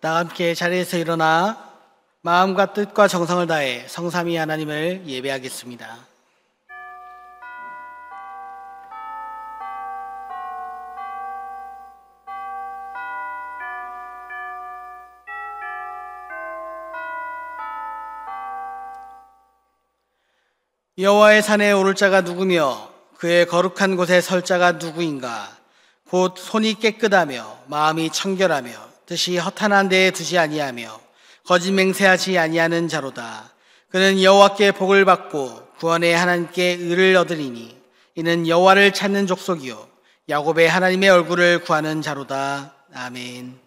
다 함께 자리에서 일어나 마음과 뜻과 정성을 다해 성삼위 하나님을 예배하겠습니다. 여호와의 산에 오를 자가 누구며 그의 거룩한 곳에 설 자가 누구인가? 곧 손이 깨끗하며 마음이 청결하며 뜻이 허탄한 데에 두지 아니하며 거짓 맹세하지 아니하는 자로다. 그는 여호와께 복을 받고 구원의 하나님께 의를 얻으리니 이는 여호와를 찾는 족속이요 야곱의 하나님의 얼굴을 구하는 자로다. 아멘.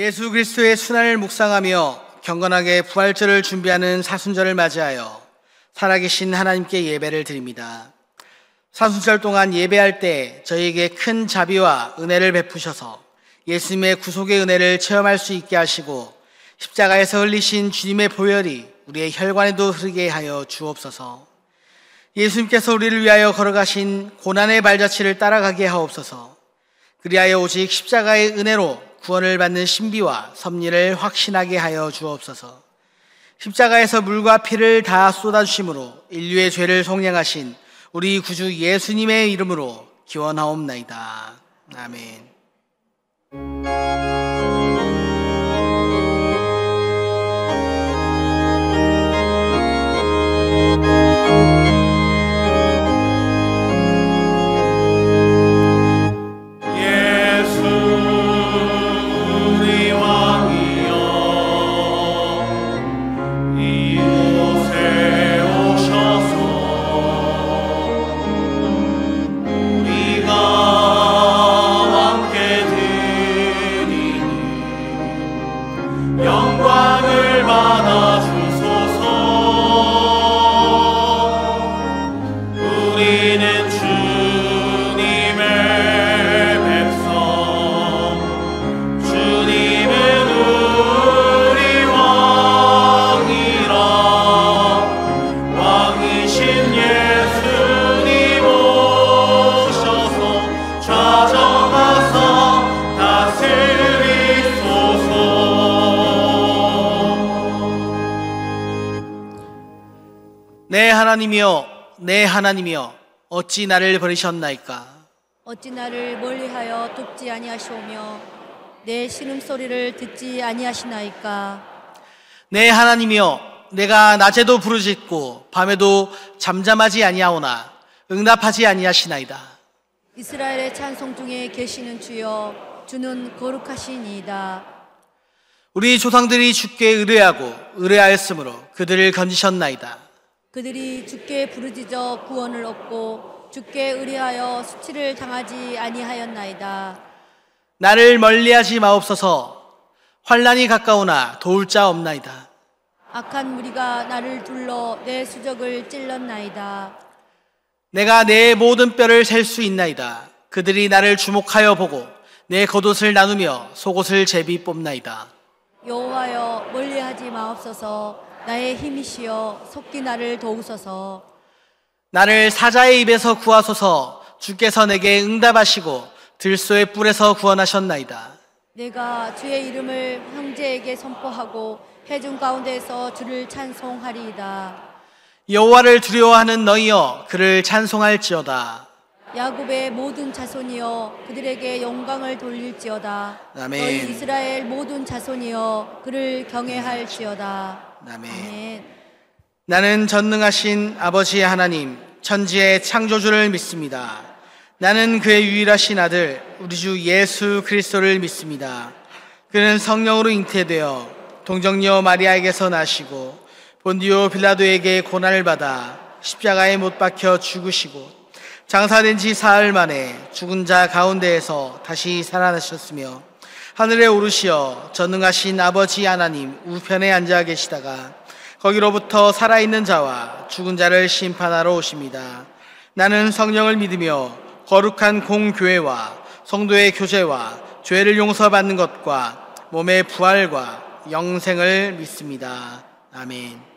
예수 그리스도의 순환을 묵상하며 경건하게 부활절을 준비하는 사순절을 맞이하여 살아계신 하나님께 예배를 드립니다. 사순절 동안 예배할 때 저희에게 큰 자비와 은혜를 베푸셔서 예수님의 구속의 은혜를 체험할 수 있게 하시고 십자가에서 흘리신 주님의 보혈이 우리의 혈관에도 흐르게 하여 주옵소서. 예수님께서 우리를 위하여 걸어가신 고난의 발자취를 따라가게 하옵소서. 그리하여 오직 십자가의 은혜로 구원을 받는 신비와 섭리를 확신하게 하여 주옵소서. 십자가에서 물과 피를 다 쏟아주심으로 인류의 죄를 속량하신 우리 구주 예수님의 이름으로 기원하옵나이다. 아멘. 내 하나님이여 어찌 나를 버리셨나이까? 어찌 나를 멀리하여 돕지 아니하시오며 내 신음소리를 듣지 아니하시나이까? 내 하나님이여 내가 낮에도 부르짖고 밤에도 잠잠하지 아니하오나 응답하지 아니하시나이다. 이스라엘의 찬송 중에 계시는 주여 주는 거룩하시니이다. 우리 조상들이 주께 의뢰하였으므로 그들을 건지셨나이다. 그들이 주께 부르짖어 구원을 얻고 주께 의뢰하여 수치를 당하지 아니하였나이다. 나를 멀리하지 마옵소서. 환난이 가까우나 도울 자 없나이다. 악한 무리가 나를 둘러 내 수적을 찔렀나이다. 내가 내 모든 뼈를 셀 수 있나이다. 그들이 나를 주목하여 보고 내 겉옷을 나누며 속옷을 제비 뽑나이다. 여호와여 멀리하지 마옵소서. 나의 힘이시여 속히 나를 도우소서. 나를 사자의 입에서 구하소서. 주께서 내게 응답하시고 들소의 뿔에서 구원하셨나이다. 내가 주의 이름을 형제에게 선포하고 회중 가운데서 주를 찬송하리이다. 여호와를 두려워하는 너희여 그를 찬송할지어다. 야곱의 모든 자손이여 그들에게 영광을 돌릴지어다. 아멘. 너희 이스라엘 모든 자손이여 그를 경외할지어다. 아멘. 나는 전능하신 아버지 하나님 천지의 창조주를 믿습니다. 나는 그의 유일하신 아들 우리 주 예수 그리스도를 믿습니다. 그는 성령으로 잉태되어 동정녀 마리아에게서 나시고 본디오 빌라도에게 고난을 받아 십자가에 못 박혀 죽으시고 장사된 지 사흘 만에 죽은 자 가운데에서 다시 살아나셨으며 하늘에 오르시어 전능하신 아버지 하나님 우편에 앉아 계시다가 거기로부터 살아있는 자와 죽은 자를 심판하러 오십니다. 나는 성령을 믿으며 거룩한 공교회와 성도의 교제와 죄를 용서받는 것과 몸의 부활과 영생을 믿습니다. 아멘.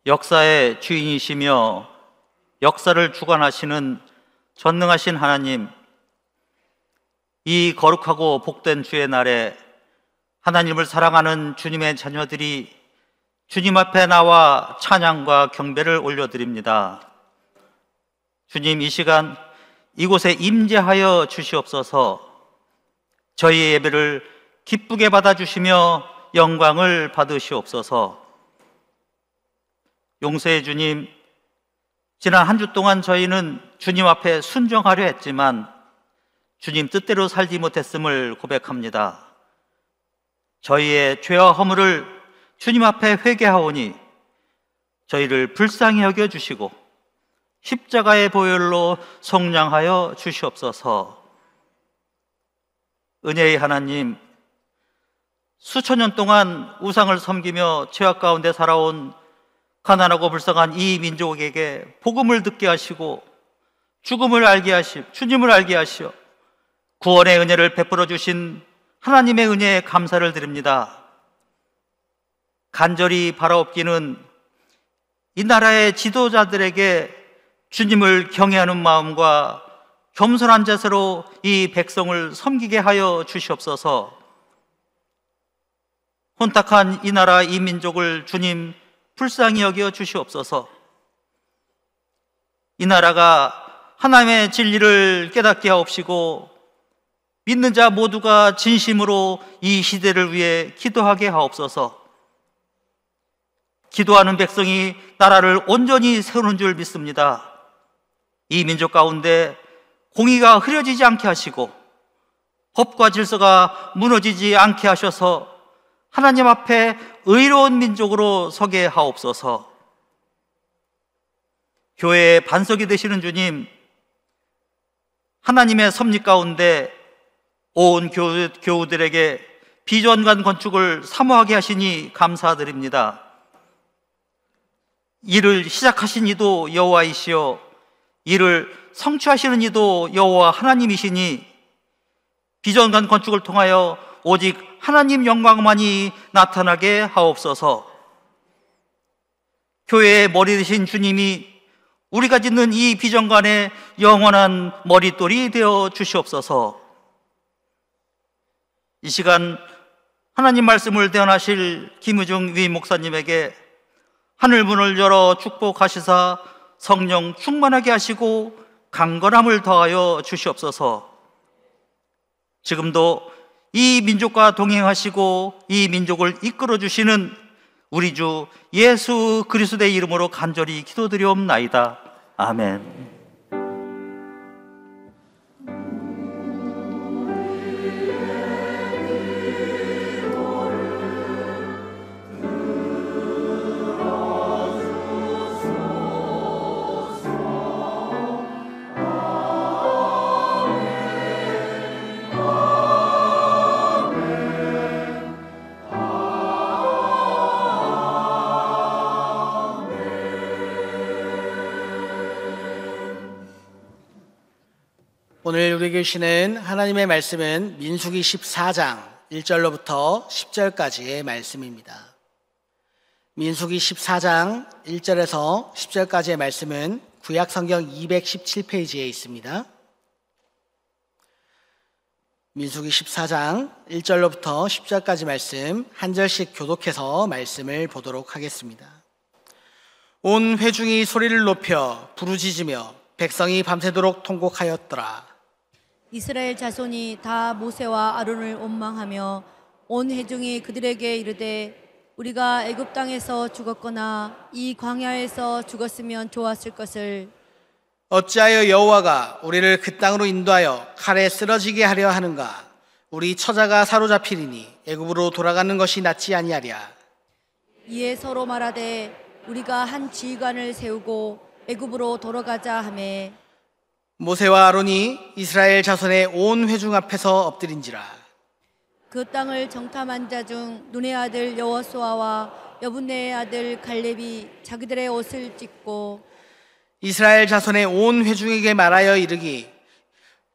역사의 주인이시며 역사를 주관하시는 전능하신 하나님, 이 거룩하고 복된 주의 날에 하나님을 사랑하는 주님의 자녀들이 주님 앞에 나와 찬양과 경배를 올려드립니다. 주님, 이 시간 이곳에 임재하여 주시옵소서. 저희의 예배를 기쁘게 받아주시며 영광을 받으시옵소서. 용서의 주님, 지난 한 주 동안 저희는 주님 앞에 순종하려 했지만 주님 뜻대로 살지 못했음을 고백합니다. 저희의 죄와 허물을 주님 앞에 회개하오니 저희를 불쌍히 여겨주시고 십자가의 보혈로 속량하여 주시옵소서. 은혜의 하나님, 수천 년 동안 우상을 섬기며 죄악 가운데 살아온 가난하고 불쌍한 이 민족에게 복음을 듣게 하시고 죽음을 알게 하시고 주님을 알게 하시어 구원의 은혜를 베풀어 주신 하나님의 은혜에 감사를 드립니다. 간절히 바라옵기는 이 나라의 지도자들에게 주님을 경외하는 마음과 겸손한 자세로 이 백성을 섬기게 하여 주시옵소서. 혼탁한 이 나라 이 민족을 주님 불쌍히 여겨 주시옵소서. 이 나라가 하나님의 진리를 깨닫게 하옵시고 믿는 자 모두가 진심으로 이 시대를 위해 기도하게 하옵소서. 기도하는 백성이 나라를 온전히 세우는 줄 믿습니다. 이 민족 가운데 공의가 흐려지지 않게 하시고 법과 질서가 무너지지 않게 하셔서 하나님 앞에 의로운 민족으로 서게 하옵소서. 교회의 반석이 되시는 주님, 하나님의 섭리 가운데 온 교우들에게 비전관 건축을 사모하게 하시니 감사드립니다. 이를 시작하신 이도 여호와이시여 이를 성취하시는 이도 여호와 하나님이시니 비전관 건축을 통하여 오직 하나님 영광만이 나타나게 하옵소서. 교회의 머리 되신 주님이 우리가 짓는 이 비전관의 영원한 머릿돌이 되어 주시옵소서. 이 시간 하나님 말씀을 대언하실 김의중 위임 목사님에게 하늘 문을 열어 축복하시사 성령 충만하게 하시고 강건함을 더하여 주시옵소서. 지금도 이 민족과 동행하시고 이 민족을 이끌어 주시는 우리 주 예수 그리스도의 이름으로 간절히 기도드리옵나이다. 아멘. 오늘 우리 교시는 하나님의 말씀은 민수기 14장 1절로부터 10절까지의 말씀입니다. 민수기 14장 1절에서 10절까지의 말씀은 구약성경 217페이지에 있습니다. 민수기 14장 1절로부터 10절까지 말씀 한 절씩 교독해서 말씀을 보도록 하겠습니다. 온 회중이 소리를 높여 부르짖으며 백성이 밤새도록 통곡하였더라. 이스라엘 자손이 다 모세와 아론을 원망하며 온 회중이 그들에게 이르되 우리가 애굽 땅에서 죽었거나 이 광야에서 죽었으면 좋았을 것을 어찌하여 여호와가 우리를 그 땅으로 인도하여 칼에 쓰러지게 하려 하는가? 우리 처자가 사로잡히리니 애굽으로 돌아가는 것이 낫지 아니하랴. 이에 서로 말하되 우리가 한 지휘관을 세우고 애굽으로 돌아가자 하매 모세와 아론이 이스라엘 자손의 온 회중 앞에서 엎드린지라. 그 땅을 정탐한 자 중 눈의 아들 여호수아와 여분네의 아들 갈렙이 자기들의 옷을 찢고 이스라엘 자손의 온 회중에게 말하여 이르기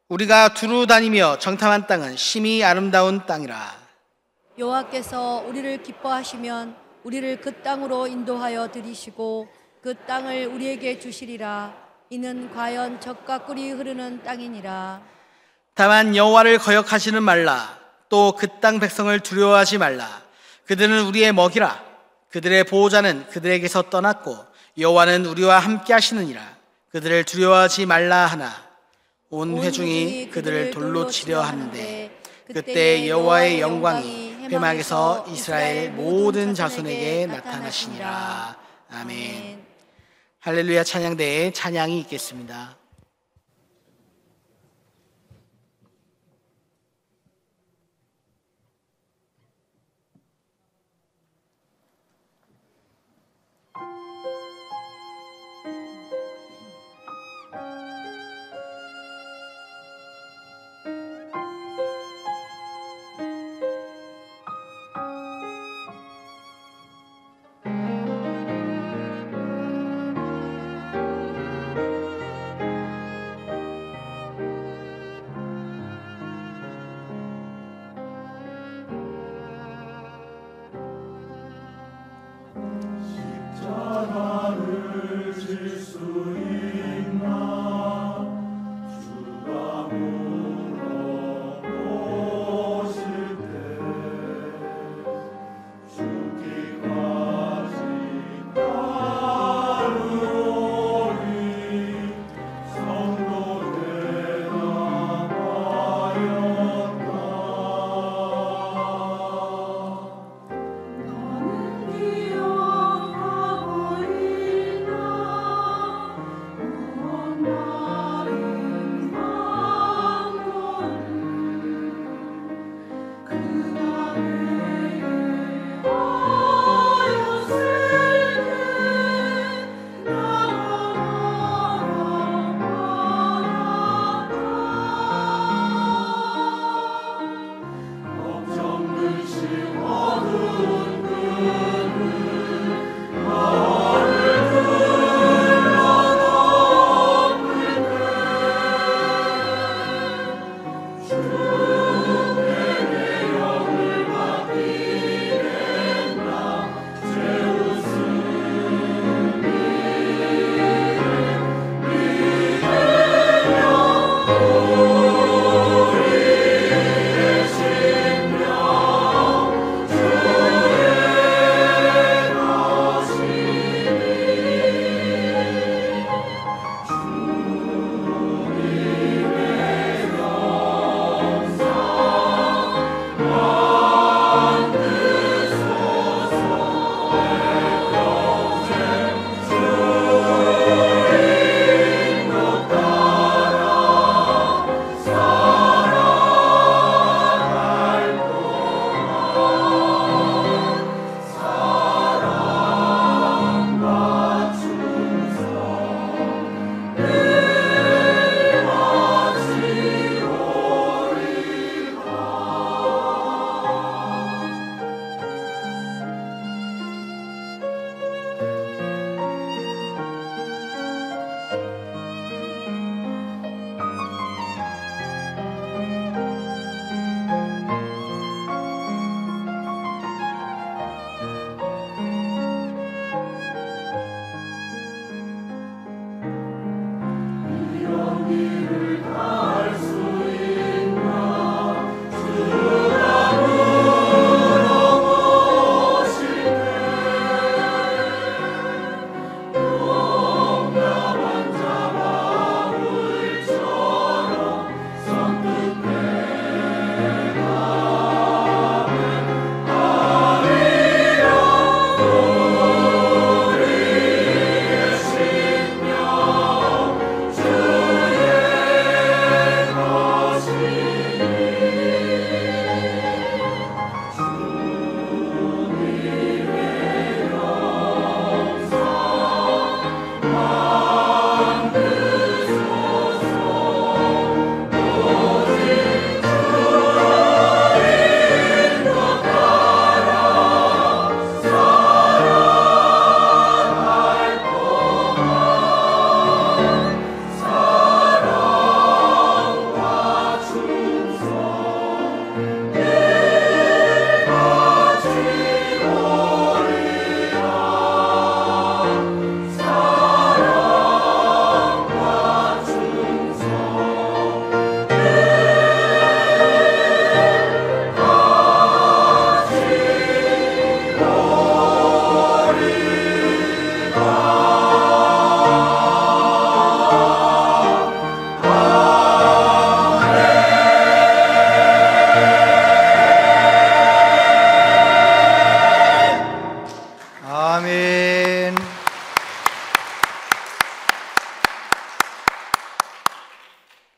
우리가 두루 다니며 정탐한 땅은 심히 아름다운 땅이라. 여호와께서 우리를 기뻐하시면 우리를 그 땅으로 인도하여 들이시고 그 땅을 우리에게 주시리라. 이는 과연 젖과 꿀이 흐르는 땅이니라. 다만 여호와를 거역하지는 말라. 또 그 땅 백성을 두려워하지 말라. 그들은 우리의 먹이라. 그들의 보호자는 그들에게서 떠났고 여호와는 우리와 함께 하시느니라. 그들을 두려워하지 말라 하나 온 회중이 그들을 돌로 치려 하는데 그때 여호와의 영광이 회막에서 이스라엘 모든 자손에게 나타나시니라. 아멘. 할렐루야 찬양대에 찬양이 있겠습니다.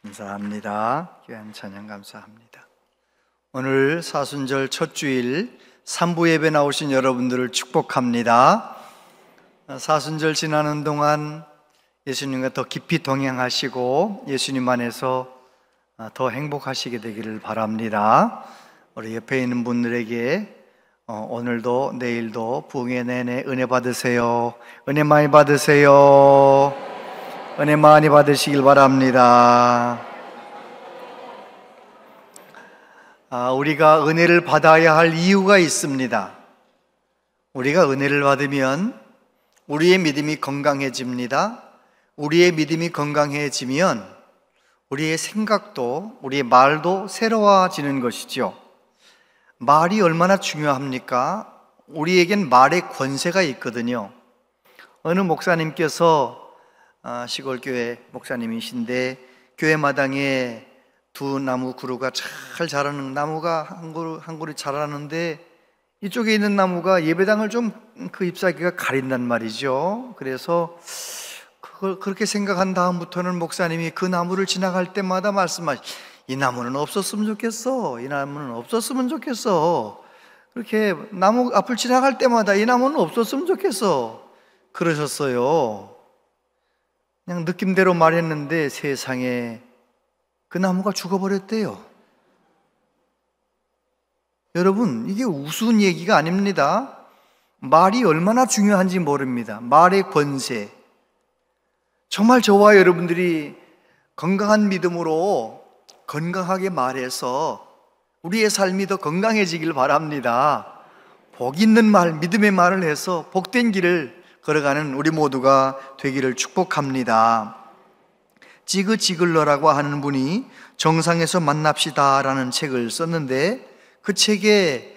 감사합니다. 귀한 찬양 감사합니다. 오늘 사순절 첫 주일 3부 예배 나오신 여러분들을 축복합니다. 사순절 지나는 동안 예수님과 더 깊이 동행하시고 예수님 안에서 더 행복하시게 되기를 바랍니다. 우리 옆에 있는 분들에게 오늘도 내일도 부흥의 내내 은혜 받으세요. 은혜 많이 받으세요. 은혜 많이 받으시길 바랍니다. 우리가 은혜를 받아야 할 이유가 있습니다. 우리가 은혜를 받으면 우리의 믿음이 건강해집니다. 우리의 믿음이 건강해지면 우리의 생각도 우리의 말도 새로워지는 것이죠. 말이 얼마나 중요합니까? 우리에겐 말의 권세가 있거든요. 어느 목사님께서 시골교회 목사님이신데 교회 마당에 두 나무 그루가 잘 자라는 나무가 한 그루 자라는데 이쪽에 있는 나무가 예배당을 좀 그 잎사귀가 가린단 말이죠. 그래서 그걸 그렇게 생각한 다음부터는 목사님이 그 나무를 지나갈 때마다 말씀하시, 이 나무는 없었으면 좋겠어. 이 나무는 없었으면 좋겠어. 그렇게 나무 앞을 지나갈 때마다 이 나무는 없었으면 좋겠어. 그러셨어요. 그냥 느낌대로 말했는데 세상에 그 나무가 죽어버렸대요. 여러분, 이게 우스운 얘기가 아닙니다. 말이 얼마나 중요한지 모릅니다. 말의 권세. 정말 저와 여러분들이 건강한 믿음으로 건강하게 말해서 우리의 삶이 더 건강해지길 바랍니다. 복 있는 말, 믿음의 말을 해서 복된 길을 걸어가는 우리 모두가 되기를 축복합니다. 지그 지글러라고 하는 분이 정상에서 만납시다라는 책을 썼는데 그 책에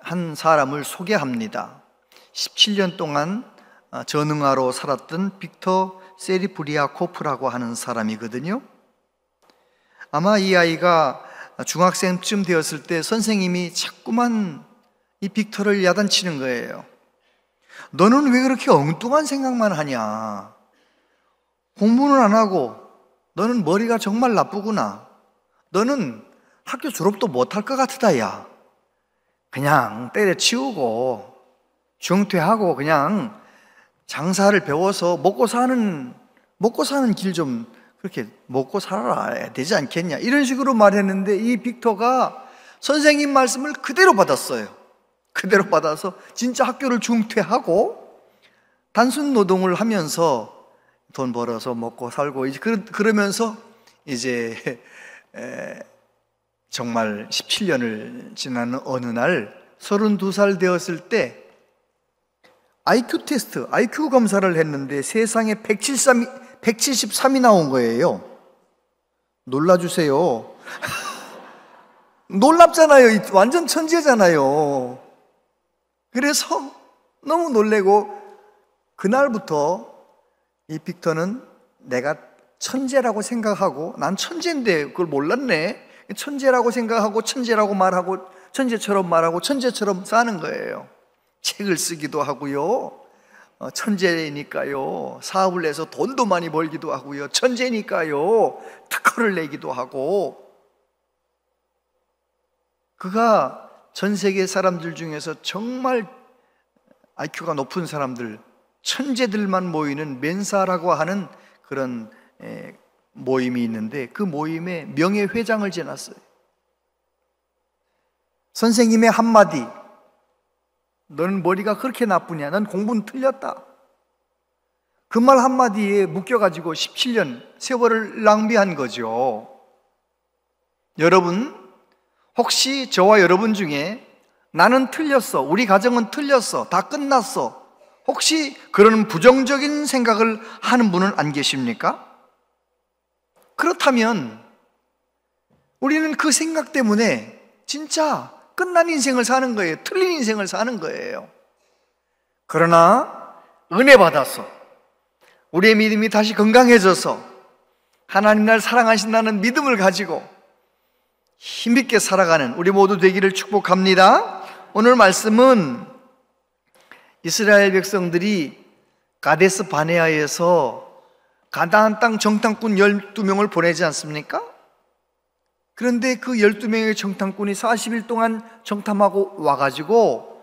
한 사람을 소개합니다. 17년 동안 전응아로 살았던 빅터 세리브리아코프라고 하는 사람이거든요. 아마 이 아이가 중학생쯤 되었을 때 선생님이 자꾸만 이 빅터를 야단치는 거예요. 너는 왜 그렇게 엉뚱한 생각만 하냐? 공부는 안 하고 너는 머리가 정말 나쁘구나. 너는 학교 졸업도 못할 것 같다 야. 그냥 때려치우고 중퇴하고 그냥 장사를 배워서 먹고 사는 길 좀 그렇게 먹고 살아야 되지 않겠냐, 이런 식으로 말했는데 이 빅터가 선생님 말씀을 그대로 받았어요. 그대로 받아서 진짜 학교를 중퇴하고 단순 노동을 하면서 돈 벌어서 먹고 살고 이제 그러면서 이제 정말 17년을 지나는 어느 날 32살 되었을 때 IQ 테스트, IQ 검사를 했는데 세상에 173이 나온 거예요. 놀라주세요. 놀랍잖아요. 완전 천재잖아요. 그래서 너무 놀래고 그날부터 이 빅터는 내가 천재라고 생각하고, 난 천재인데 그걸 몰랐네. 천재라고 생각하고 천재라고 말하고 천재처럼 말하고 천재처럼 사는 거예요. 책을 쓰기도 하고요, 천재니까요 사업을 해서 돈도 많이 벌기도 하고요, 천재니까요 특허를 내기도 하고. 그가 전 세계 사람들 중에서 정말 IQ가 높은 사람들, 천재들만 모이는 멘사라고 하는 그런 모임이 있는데 그 모임에 명예회장을 지났어요. 선생님의 한마디, 너는 머리가 그렇게 나쁘냐, 넌 공부는 틀렸다, 그 말 한마디에 묶여가지고 17년 세월을 낭비한 거죠. 여러분, 혹시 저와 여러분 중에 나는 틀렸어, 우리 가정은 틀렸어, 다 끝났어, 혹시 그런 부정적인 생각을 하는 분은 안 계십니까? 그렇다면 우리는 그 생각 때문에 진짜 끝난 인생을 사는 거예요. 틀린 인생을 사는 거예요. 그러나 은혜 받아서 우리의 믿음이 다시 건강해져서 하나님 날 사랑하신다는 믿음을 가지고 힘있게 살아가는 우리 모두 되기를 축복합니다. 오늘 말씀은 이스라엘 백성들이 가데스 바네아에서 가나안 땅 정탐꾼 12명을 보내지 않습니까? 그런데 그 12명의 정탐꾼이 40일 동안 정탐하고 와가지고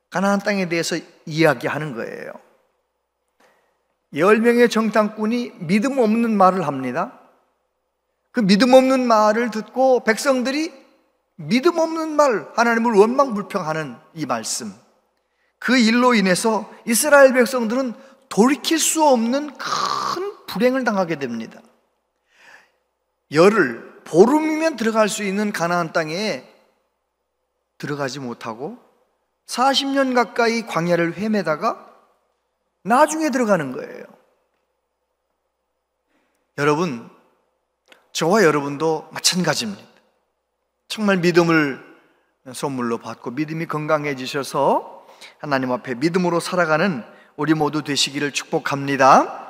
가나안 땅에 대해서 이야기하는 거예요. 10명의 정탐꾼이 믿음 없는 말을 합니다. 그 믿음 없는 말을 듣고 백성들이 믿음 없는 말, 하나님을 원망불평하는 이 말씀, 그 일로 인해서 이스라엘 백성들은 돌이킬 수 없는 큰 불행을 당하게 됩니다. 열흘, 보름이면 들어갈 수 있는 가나안 땅에 들어가지 못하고 40년 가까이 광야를 헤매다가 나중에 들어가는 거예요. 여러분, 저와 여러분도 마찬가지입니다. 정말 믿음을 선물로 받고 믿음이 건강해지셔서 하나님 앞에 믿음으로 살아가는 우리 모두 되시기를 축복합니다.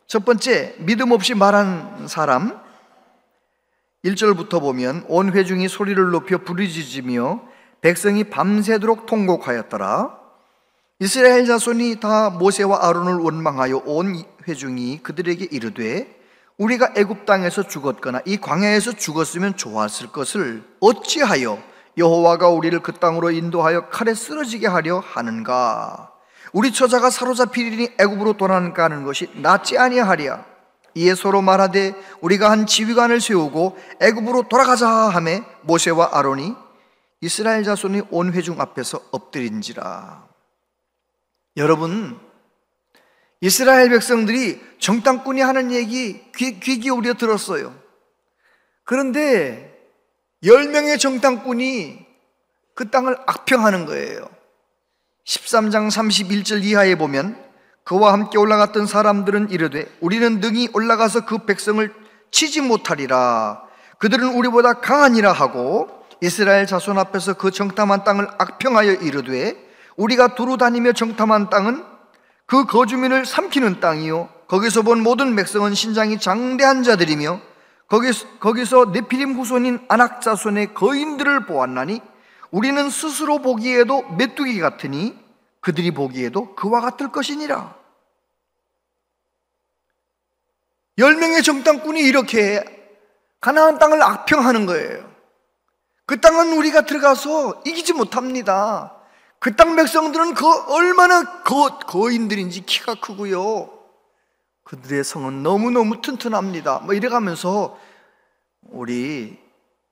첫 번째, 믿음 없이 말한 사람. 1절부터 보면 온 회중이 소리를 높여 부르짖으며 백성이 밤새도록 통곡하였더라. 이스라엘 자손이 다 모세와 아론을 원망하여 온 회중이 그들에게 이르되 우리가 애굽 땅에서 죽었거나 이 광야에서 죽었으면 좋았을 것을 어찌하여 여호와가 우리를 그 땅으로 인도하여 칼에 쓰러지게 하려 하는가? 우리 처자가 사로잡히리니 애굽으로 돌아가는 것이 낫지 아니하랴. 이에 서로 말하되 우리가 한 지휘관을 세우고 애굽으로 돌아가자 하매 모세와 아론이 이스라엘 자손이 온 회중 앞에서 엎드린지라. 여러분, 이스라엘 백성들이 정탐꾼이 하는 얘기 귀 기울여 들었어요. 그런데 10명의 정탐꾼이 그 땅을 악평하는 거예요. 13장 31절 이하에 보면 그와 함께 올라갔던 사람들은 이르되 우리는 능히 올라가서 그 백성을 치지 못하리라. 그들은 우리보다 강하니라 하고 이스라엘 자손 앞에서 그 정탐한 땅을 악평하여 이르되 우리가 두루 다니며 정탐한 땅은 그 거주민을 삼키는 땅이요 거기서 본 모든 백성은 신장이 장대한 자들이며 거기서 네피림 후손인 아낙 자손의 거인들을 보았나니 우리는 스스로 보기에도 메뚜기 같으니 그들이 보기에도 그와 같을 것이니라. 10명의 정탐꾼이 이렇게 가나안 땅을 악평하는 거예요. 그 땅은 우리가 들어가서 이기지 못합니다. 그 땅 백성들은 얼마나 거인들인지 키가 크고요, 그들의 성은 너무너무 튼튼합니다. 이래가면서 우리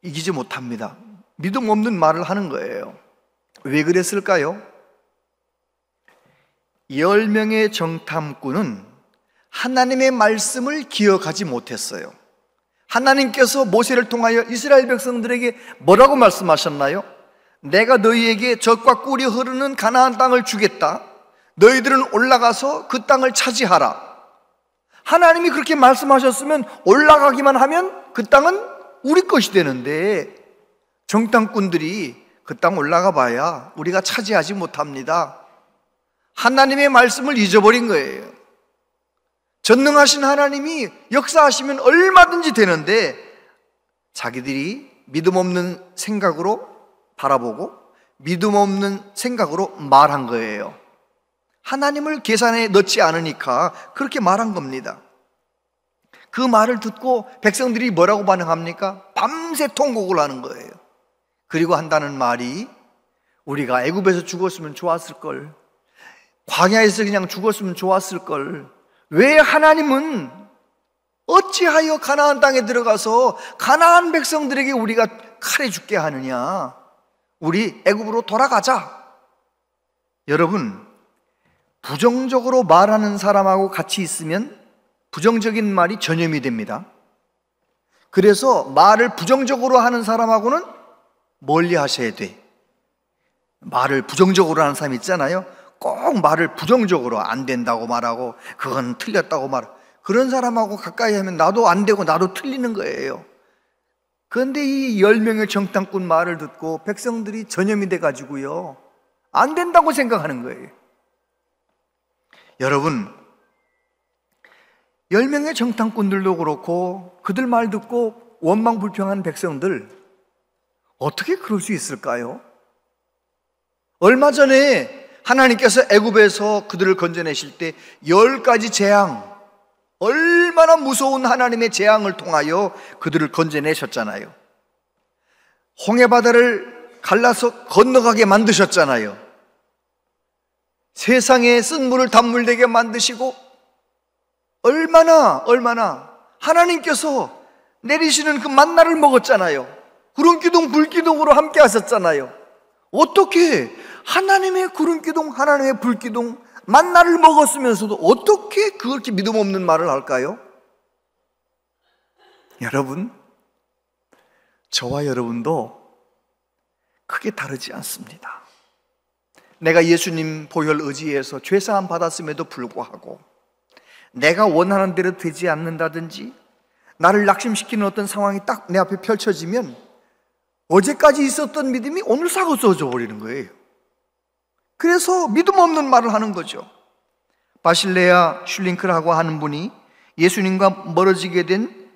이기지 못합니다. 믿음 없는 말을 하는 거예요. 왜 그랬을까요? 10명의 정탐꾼은 하나님의 말씀을 기억하지 못했어요. 하나님께서 모세를 통하여 이스라엘 백성들에게 뭐라고 말씀하셨나요? 내가 너희에게 젖과 꿀이 흐르는 가나안 땅을 주겠다. 너희들은 올라가서 그 땅을 차지하라. 하나님이 그렇게 말씀하셨으면 올라가기만 하면 그 땅은 우리 것이 되는데 정탐꾼들이 그 땅 올라가 봐야 우리가 차지하지 못합니다. 하나님의 말씀을 잊어버린 거예요. 전능하신 하나님이 역사하시면 얼마든지 되는데 자기들이 믿음 없는 생각으로 바라보고 믿음 없는 생각으로 말한 거예요. 하나님을 계산에 넣지 않으니까 그렇게 말한 겁니다. 그 말을 듣고 백성들이 뭐라고 반응합니까? 밤새 통곡을 하는 거예요. 그리고 한다는 말이 우리가 애굽에서 죽었으면 좋았을 걸, 광야에서 그냥 죽었으면 좋았을 걸, 왜 하나님은 어찌하여 가나안 땅에 들어가서 가나안 백성들에게 우리가 칼에 죽게 하느냐? 우리 애굽으로 돌아가자. 여러분, 부정적으로 말하는 사람하고 같이 있으면 부정적인 말이 전염이 됩니다. 그래서 말을 부정적으로 하는 사람하고는 멀리 하셔야 돼. 말을 부정적으로 하는 사람 있잖아요. 꼭 말을 부정적으로 안 된다고 말하고 그건 틀렸다고 말하고, 그런 사람하고 가까이 하면 나도 안 되고 나도 틀리는 거예요. 그런데 이 10명의 정탐꾼 말을 듣고 백성들이 전염이 돼가지고요, 안 된다고 생각하는 거예요. 여러분, 10명의 정탐꾼들도 그렇고 그들 말 듣고 원망불평한 백성들, 어떻게 그럴 수 있을까요? 얼마 전에 하나님께서 애굽에서 그들을 건져내실 때 10가지 재앙, 얼마나 무서운 하나님의 재앙을 통하여 그들을 건져내셨잖아요. 홍해바다를 갈라서 건너가게 만드셨잖아요. 세상에 쓴 물을 단물되게 만드시고 얼마나 하나님께서 내리시는 그 만나를 먹었잖아요. 구름기둥 불기둥으로 함께 하셨잖아요. 어떻게 하나님의 구름기둥, 하나님의 불기둥, 만나를 먹었으면서도 어떻게 그렇게 믿음 없는 말을 할까요? 여러분, 저와 여러분도 크게 다르지 않습니다. 내가 예수님 보혈 의지해서 죄사함 받았음에도 불구하고 내가 원하는 대로 되지 않는다든지 나를 낙심시키는 어떤 상황이 딱 내 앞에 펼쳐지면 어제까지 있었던 믿음이 오늘 사고 쏘져 버리는 거예요. 그래서 믿음 없는 말을 하는 거죠. 바실레아 슐링크라고 하는 분이 예수님과 멀어지게 된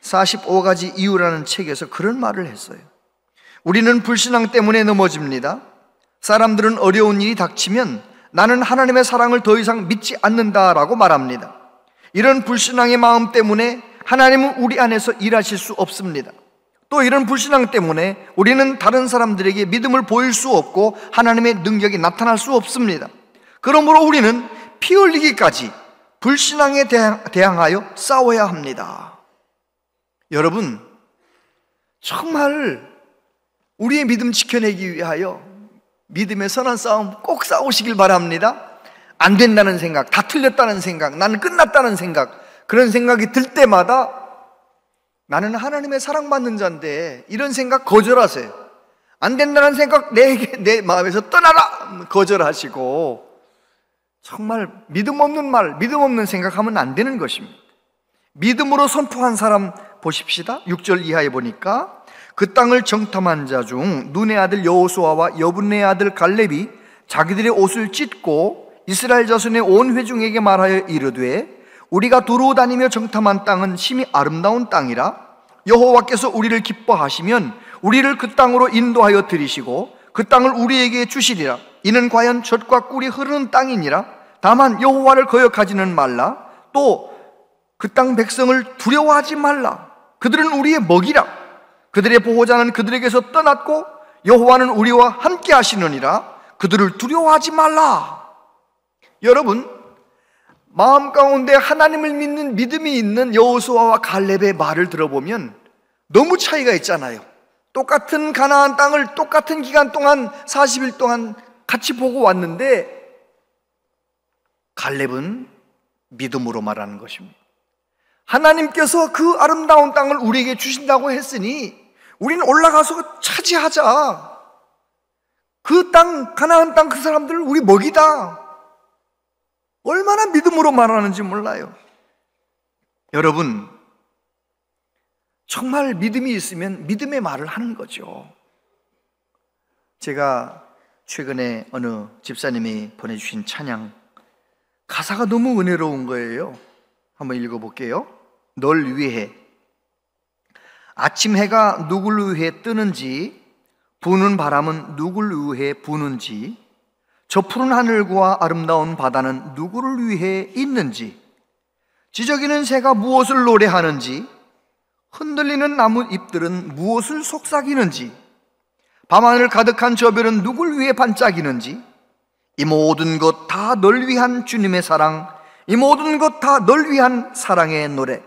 45가지 이유라는 책에서 그런 말을 했어요. 우리는 불신앙 때문에 넘어집니다. 사람들은 어려운 일이 닥치면 나는 하나님의 사랑을 더 이상 믿지 않는다라고 말합니다. 이런 불신앙의 마음 때문에 하나님은 우리 안에서 일하실 수 없습니다. 또 이런 불신앙 때문에 우리는 다른 사람들에게 믿음을 보일 수 없고 하나님의 능력이 나타날 수 없습니다. 그러므로 우리는 피 흘리기까지 불신앙에 대항하여 싸워야 합니다. 여러분, 정말 우리의 믿음 지켜내기 위하여 믿음의 선한 싸움 꼭 싸우시길 바랍니다. 안 된다는 생각, 다 틀렸다는 생각, 나는 끝났다는 생각, 그런 생각이 들 때마다 나는 하나님의 사랑받는 자인데 이런 생각 거절하세요. 안 된다는 생각 내 마음에서 떠나라 거절하시고 정말 믿음 없는 말, 믿음 없는 생각하면 안 되는 것입니다. 믿음으로 선포한 사람 보십시다. 6절 이하에 보니까 그 땅을 정탐한 자 중 눈의 아들 여호수아와 여분의 아들 갈렙이 자기들의 옷을 찢고 이스라엘 자손의 온 회중에게 말하여 이르되 우리가 두루 다니며 정탐한 땅은 심히 아름다운 땅이라 여호와께서 우리를 기뻐하시면 우리를 그 땅으로 인도하여 들이시고 그 땅을 우리에게 주시리라. 이는 과연 젖과 꿀이 흐르는 땅이니라. 다만 여호와를 거역하지는 말라. 또 그 땅 백성을 두려워하지 말라. 그들은 우리의 먹이라. 그들의 보호자는 그들에게서 떠났고 여호와는 우리와 함께 하시느니라. 그들을 두려워하지 말라. 여러분, 마음 가운데 하나님을 믿는 믿음이 있는 여호수아와 갈렙의 말을 들어보면 너무 차이가 있잖아요. 똑같은 가나안 땅을 똑같은 기간 동안 40일 동안 같이 보고 왔는데 갈렙은 믿음으로 말하는 것입니다. 하나님께서 그 아름다운 땅을 우리에게 주신다고 했으니 우리는 올라가서 차지하자. 그 땅, 가나안 땅 그 사람들 우리 먹이다. 얼마나 믿음으로 말하는지 몰라요. 여러분, 정말 믿음이 있으면 믿음의 말을 하는 거죠. 제가 최근에 어느 집사님이 보내주신 찬양 가사가 너무 은혜로운 거예요. 한번 읽어볼게요. 널 위해. 아침 해가 누굴 위해 뜨는지, 부는 바람은 누굴 위해 부는지, 저 푸른 하늘과 아름다운 바다는 누구를 위해 있는지, 지저귀는 새가 무엇을 노래하는지, 흔들리는 나무 잎들은 무엇을 속삭이는지, 밤하늘 가득한 저 별은 누굴 위해 반짝이는지, 이 모든 것 다 널 위한 주님의 사랑, 이 모든 것 다 널 위한 사랑의 노래.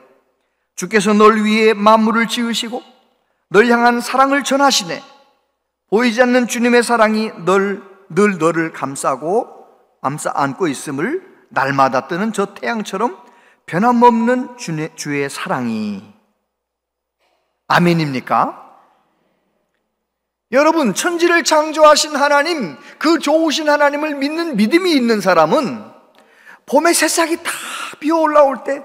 주께서 널 위해 만물을 지으시고 널 향한 사랑을 전하시네. 보이지 않는 주님의 사랑이 늘 너를 감싸고 안고 있음을 날마다 뜨는 저 태양처럼 변함없는 주의 사랑이. 아멘입니까? 여러분, 천지를 창조하신 하나님, 그 좋으신 하나님을 믿는 믿음이 있는 사람은 봄에 새싹이 다 비어 올라올 때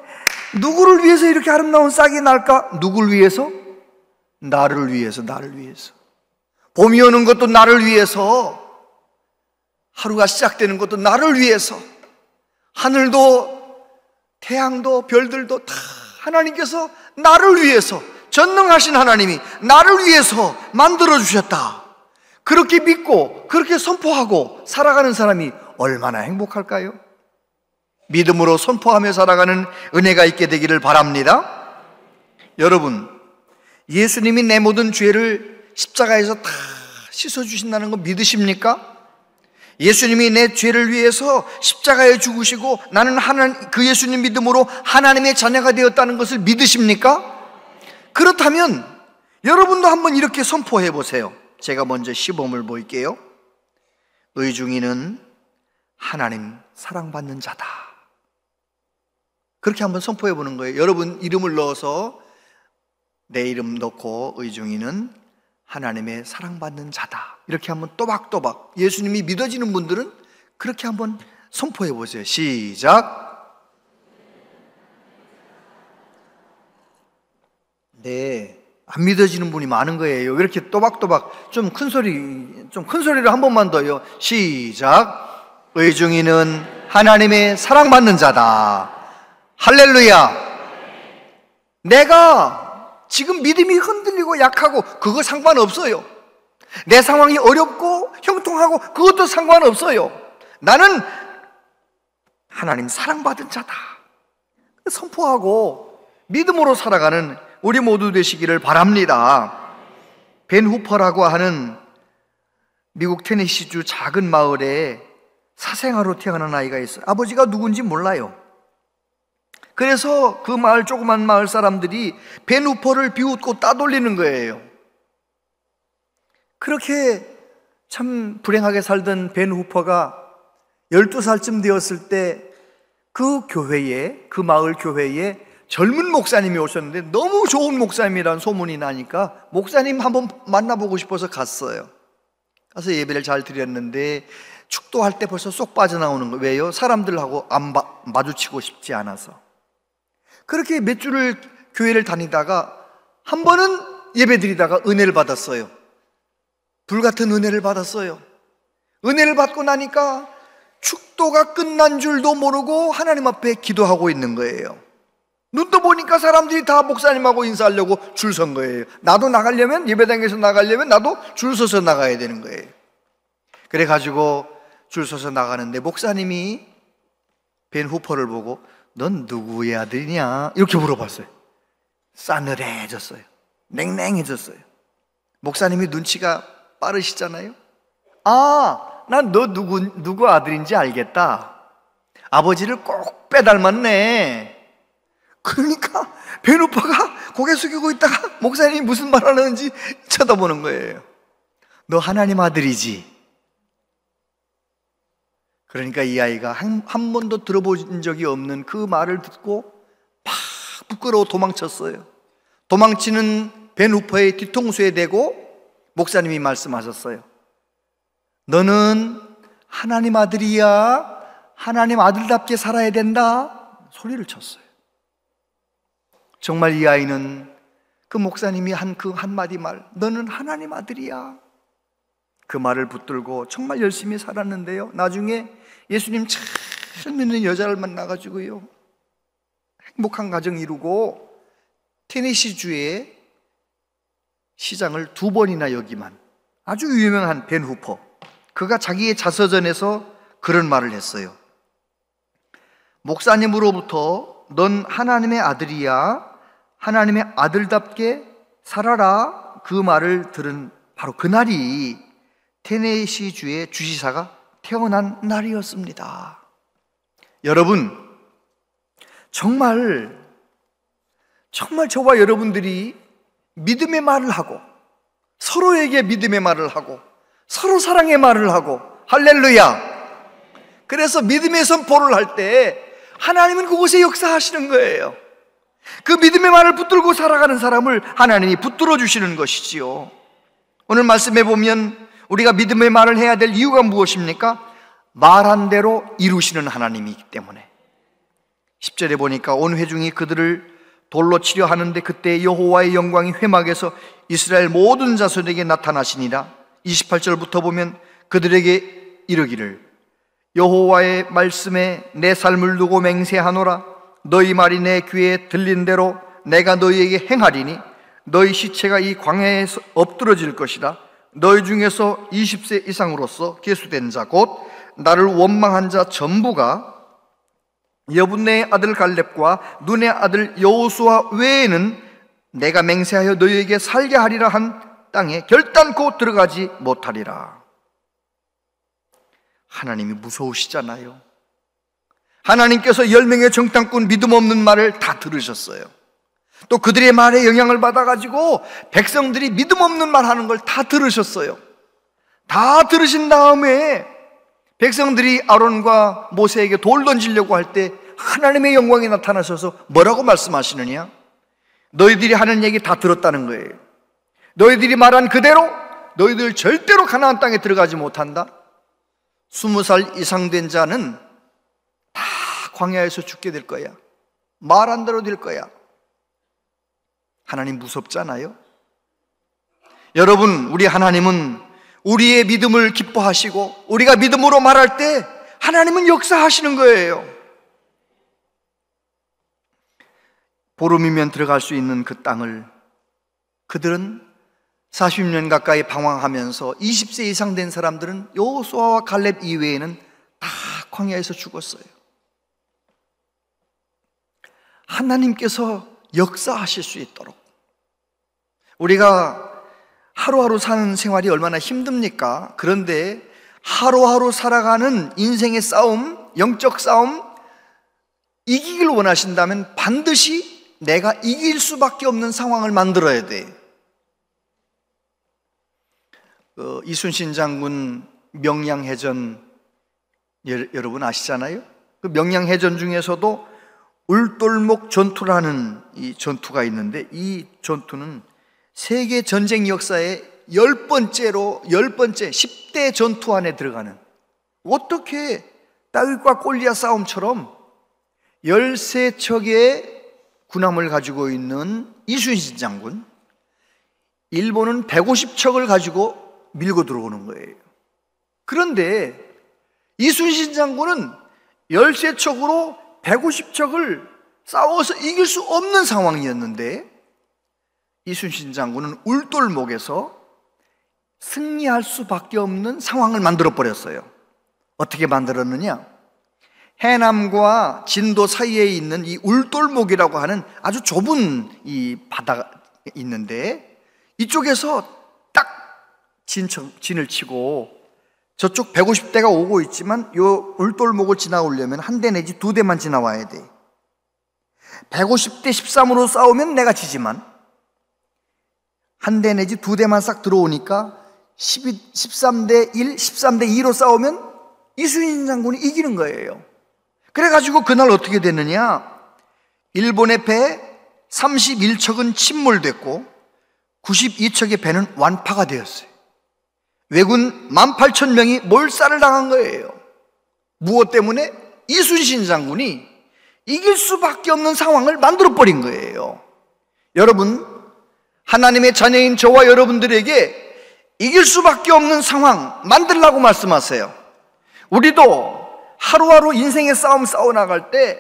누구를 위해서 이렇게 아름다운 싹이 날까? 누구를 위해서? 나를 위해서, 나를 위해서. 봄이 오는 것도 나를 위해서, 하루가 시작되는 것도 나를 위해서, 하늘도 태양도 별들도 다 하나님께서 나를 위해서, 전능하신 하나님이 나를 위해서 만들어주셨다. 그렇게 믿고 그렇게 선포하고 살아가는 사람이 얼마나 행복할까요? 믿음으로 선포하며 살아가는 은혜가 있게 되기를 바랍니다. 여러분, 예수님이 내 모든 죄를 십자가에서 다 씻어주신다는 거 믿으십니까? 예수님이 내 죄를 위해서 십자가에 죽으시고 나는 그 예수님 믿음으로 하나님의 자녀가 되었다는 것을 믿으십니까? 그렇다면 여러분도 한번 이렇게 선포해 보세요. 제가 먼저 시범을 보일게요. 의중이는 하나님 사랑받는 자다. 그렇게 한번 선포해 보는 거예요. 여러분 이름을 넣어서 내 이름 넣고 의중이는 하나님의 사랑받는 자다. 이렇게 한번 또박또박 예수님이 믿어지는 분들은 그렇게 한번 선포해 보세요. 시작. 네, 안 믿어지는 분이 많은 거예요. 왜 이렇게 또박또박 좀 큰 소리로 한 번만 더요. 시작. 의중이는 하나님의 사랑받는 자다. 할렐루야. 내가 지금 믿음이 흔들리고 약하고 그거 상관없어요. 내 상황이 어렵고 형통하고 그것도 상관없어요. 나는 하나님 사랑받은 자다. 선포하고 믿음으로 살아가는 우리 모두 되시기를 바랍니다. 벤 후퍼라고 하는 미국 테네시주 작은 마을에 사생아로 태어난 아이가 있어요. 아버지가 누군지 몰라요. 그래서 그 마을, 조그만 마을 사람들이 벤 후퍼를 비웃고 따돌리는 거예요. 그렇게 참 불행하게 살던 벤 후퍼가 12살쯤 되었을 때 그 마을 교회에 젊은 목사님이 오셨는데 너무 좋은 목사님이라는 소문이 나니까 목사님 한번 만나보고 싶어서 갔어요. 가서 예배를 잘 드렸는데 축도할 때 벌써 쏙 빠져나오는 거예요. 왜요? 사람들하고 안 마주치고 싶지 않아서. 그렇게 몇 주를 교회를 다니다가 한 번은 예배 드리다가 은혜를 받았어요. 불같은 은혜를 받았어요. 은혜를 받고 나니까 축도가 끝난 줄도 모르고 하나님 앞에 기도하고 있는 거예요. 눈 떠 보니까 사람들이 다 목사님하고 인사하려고 줄 선 거예요. 나도 나가려면, 예배당에서 나가려면 나도 줄 서서 나가야 되는 거예요. 그래가지고 줄 서서 나가는데 목사님이 벤 후퍼를 보고 넌 누구의 아들이냐? 이렇게 물어봤어요. 싸늘해졌어요. 냉랭해졌어요. 목사님이 눈치가 빠르시잖아요. 아, 난 너 누구 아들인지 알겠다. 아버지를 꼭 빼닮았네. 그러니까 벤 후퍼가 고개 숙이고 있다가 목사님이 무슨 말 하는지 쳐다보는 거예요. 너 하나님 아들이지? 그러니까 이 아이가 한 번도 들어본 적이 없는 그 말을 듣고 막 부끄러워 도망쳤어요. 도망치는 벤 후퍼의 뒤통수에 대고 목사님이 말씀하셨어요. 너는 하나님 아들이야. 하나님 아들답게 살아야 된다. 소리를 쳤어요. 정말 이 아이는 그 목사님이 한 그 한마디 말, 너는 하나님 아들이야, 그 말을 붙들고 정말 열심히 살았는데요, 나중에 예수님 잘 믿는 여자를 만나가지고요 행복한 가정 이루고 테네시주의 시장을 2번이나 여기만 아주 유명한 벤 후퍼, 그가 자기의 자서전에서 그런 말을 했어요. 목사님으로부터 넌 하나님의 아들이야, 하나님의 아들답게 살아라, 그 말을 들은 바로 그날이 테네시주의 주지사가 태어난 날이었습니다. 여러분, 정말 저와 여러분들이 믿음의 말을 하고, 서로에게 믿음의 말을 하고, 서로 사랑의 말을 하고, 할렐루야. 그래서 믿음의 선포를 할 때 하나님은 그곳에 역사하시는 거예요. 그 믿음의 말을 붙들고 살아가는 사람을 하나님이 붙들어 주시는 것이지요. 오늘 말씀해 보면 우리가 믿음의 말을 해야 될 이유가 무엇입니까? 말한 대로 이루시는 하나님이기 때문에. 10절에 보니까 온 회중이 그들을 돌로 치려 하는데 그때 여호와의 영광이 회막에서 이스라엘 모든 자손에게 나타나시니라. 28절부터 보면 그들에게 이르기를 여호와의 말씀에 내 삶을 두고 맹세하노라. 너희 말이 내 귀에 들린 대로 내가 너희에게 행하리니 너희 시체가 이 광야에 엎드러질 것이다. 너희 중에서 20세 이상으로서 계수된 자 곧 나를 원망한 자 전부가 여분네의 아들 갈렙과 눈의 아들 여호수아 외에는 내가 맹세하여 너희에게 살게 하리라 한 땅에 결단코 들어가지 못하리라. 하나님이 무서우시잖아요. 하나님께서 10명의 정탐꾼 믿음 없는 말을 다 들으셨어요. 또 그들의 말에 영향을 받아가지고 백성들이 믿음 없는 말 하는 걸 다 들으셨어요. 다 들으신 다음에 백성들이 아론과 모세에게 돌 던지려고 할 때 하나님의 영광이 나타나셔서 뭐라고 말씀하시느냐? 너희들이 하는 얘기 다 들었다는 거예요. 너희들이 말한 그대로 너희들 절대로 가나안 땅에 들어가지 못한다. 20살 이상 된 자는 다 광야에서 죽게 될 거야. 말한 대로 될 거야. 하나님 무섭잖아요. 여러분, 우리 하나님은 우리의 믿음을 기뻐하시고 우리가 믿음으로 말할 때 하나님은 역사하시는 거예요. 보름이면 들어갈 수 있는 그 땅을 그들은 40년 가까이 방황하면서 20세 이상 된 사람들은 여호수아와 갈렙 이외에는 다 광야에서 죽었어요. 하나님께서 역사하실 수 있도록, 우리가 하루하루 사는 생활이 얼마나 힘듭니까? 그런데 하루하루 살아가는 인생의 싸움, 영적 싸움, 이기길 원하신다면 반드시 내가 이길 수밖에 없는 상황을 만들어야 돼. 이순신 장군 명량해전 여러분 아시잖아요? 그 명량해전 중에서도 울돌목 전투라는 이 전투가 있는데, 이 전투는 세계 전쟁 역사의 10대 전투 안에 들어가는, 어떻게 다윗과 골리앗 싸움처럼 13척의 군함을 가지고 있는 이순신 장군, 일본은 150척을 가지고 밀고 들어오는 거예요. 그런데 이순신 장군은 13척으로 150척을 싸워서 이길 수 없는 상황이었는데, 이순신 장군은 울돌목에서 승리할 수밖에 없는 상황을 만들어 버렸어요. 어떻게 만들었느냐? 해남과 진도 사이에 있는 이 울돌목이라고 하는 아주 좁은 이 바다가 있는데, 이쪽에서 딱 진을 치고 저쪽 150대가 오고 있지만 요 울돌목을 지나오려면 한 대 내지 두 대만 지나와야 돼. 150대 13으로 싸우면 내가 지지만 한 대 내지 두 대만 싹 들어오니까 13대 1, 13대 2로 싸우면 이순신 장군이 이기는 거예요. 그래가지고 그날 어떻게 됐느냐? 일본의 배 31척은 침몰됐고 92척의 배는 완파가 되었어요. 왜군 18,000명이 몰살을 당한 거예요. 무엇 때문에? 이순신 장군이 이길 수밖에 없는 상황을 만들어버린 거예요. 여러분, 하나님의 자녀인 저와 여러분들에게 이길 수밖에 없는 상황 만들라고 말씀하세요. 우리도 하루하루 인생의 싸움 싸워나갈 때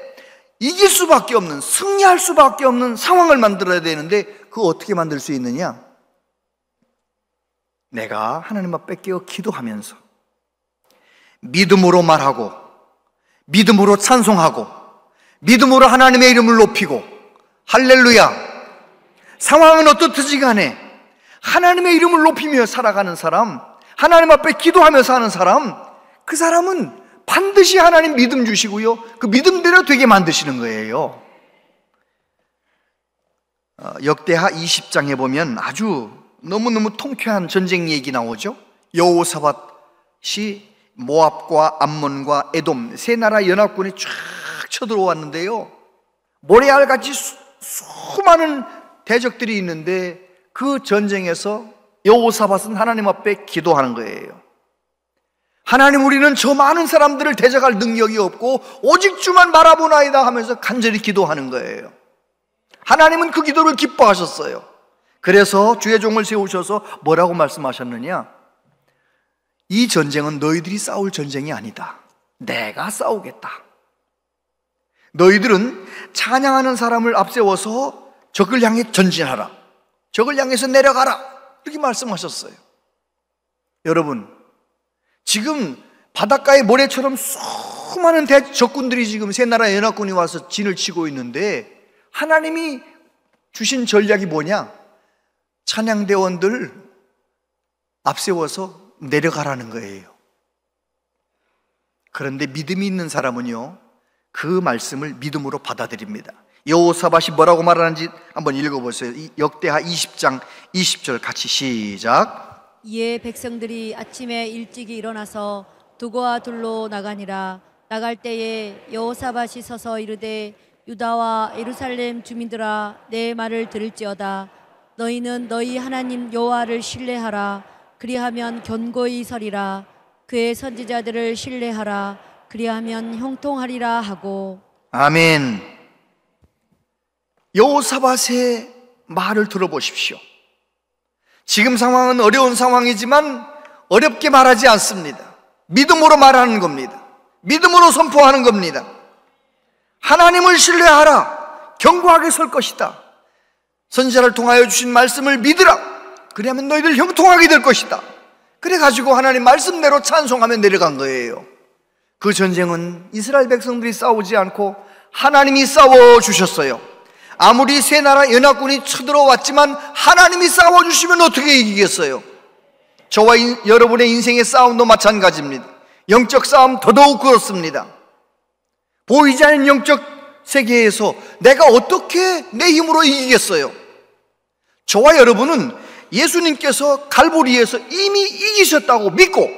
이길 수밖에 없는, 승리할 수밖에 없는 상황을 만들어야 되는데, 그거 어떻게 만들 수 있느냐? 내가 하나님 앞에 깨어 기도하면서 믿음으로 말하고, 믿음으로 찬송하고, 믿음으로 하나님의 이름을 높이고, 할렐루야, 상황은 어떻든지 간에 하나님의 이름을 높이며 살아가는 사람, 하나님 앞에 기도하며 사는 사람, 그 사람은 반드시 하나님 믿음 주시고요, 그 믿음대로 되게 만드시는 거예요. 역대하 20장에 보면 아주 너무너무 통쾌한 전쟁 얘기 나오죠. 여호사밧이 모압과 암몬과 에돔 세 나라 연합군이 쫙 쳐들어왔는데요, 모래알같이 수많은 대적들이 있는데 그 전쟁에서 여호사밧은 하나님 앞에 기도하는 거예요. 하나님, 우리는 저 많은 사람들을 대적할 능력이 없고 오직 주만 바라보나이다 하면서 간절히 기도하는 거예요. 하나님은 그 기도를 기뻐하셨어요. 그래서 주의 종을 세우셔서 뭐라고 말씀하셨느냐? 이 전쟁은 너희들이 싸울 전쟁이 아니다. 내가 싸우겠다. 너희들은 찬양하는 사람을 앞세워서 적을 향해 전진하라, 적을 향해서 내려가라, 이렇게 말씀하셨어요. 여러분, 지금 바닷가의 모래처럼 수많은 적군들이 지금 세 나라 연합군이 와서 진을 치고 있는데 하나님이 주신 전략이 뭐냐? 찬양대원들 앞세워서 내려가라는 거예요. 그런데 믿음이 있는 사람은요, 그 말씀을 믿음으로 받아들입니다. 여호사밧이 뭐라고 말하는지 한번 읽어보세요. 역대하 20장 20절 같이 시작. 이에 백성들이 아침에 일찍이 일어나서 두고와 둘로 나가니라. 나갈 때에 여호사밧이 서서 이르되 유다와 예루살렘 주민들아, 내 말을 들을지어다. 너희는 너희 하나님 여호와를 신뢰하라. 그리하면 견고히 서리라. 그의 선지자들을 신뢰하라. 그리하면 형통하리라 하고. 아멘. 여호사밧의 말을 들어보십시오. 지금 상황은 어려운 상황이지만 어렵게 말하지 않습니다. 믿음으로 말하는 겁니다. 믿음으로 선포하는 겁니다. 하나님을 신뢰하라. 견고하게 설 것이다. 선지자를 통하여 주신 말씀을 믿으라. 그리하면 너희들 형통하게 될 것이다. 그래가지고 하나님 말씀대로 찬송하며 내려간 거예요. 그 전쟁은 이스라엘 백성들이 싸우지 않고 하나님이 싸워주셨어요. 아무리 세 나라 연합군이 쳐들어왔지만 하나님이 싸워주시면 어떻게 이기겠어요? 저와 여러분의 인생의 싸움도 마찬가지입니다. 영적 싸움 더더욱 그렇습니다. 보이지 않는 영적 세계에서 내가 어떻게 내 힘으로 이기겠어요? 저와 여러분은 예수님께서 갈보리에서 이미 이기셨다고 믿고,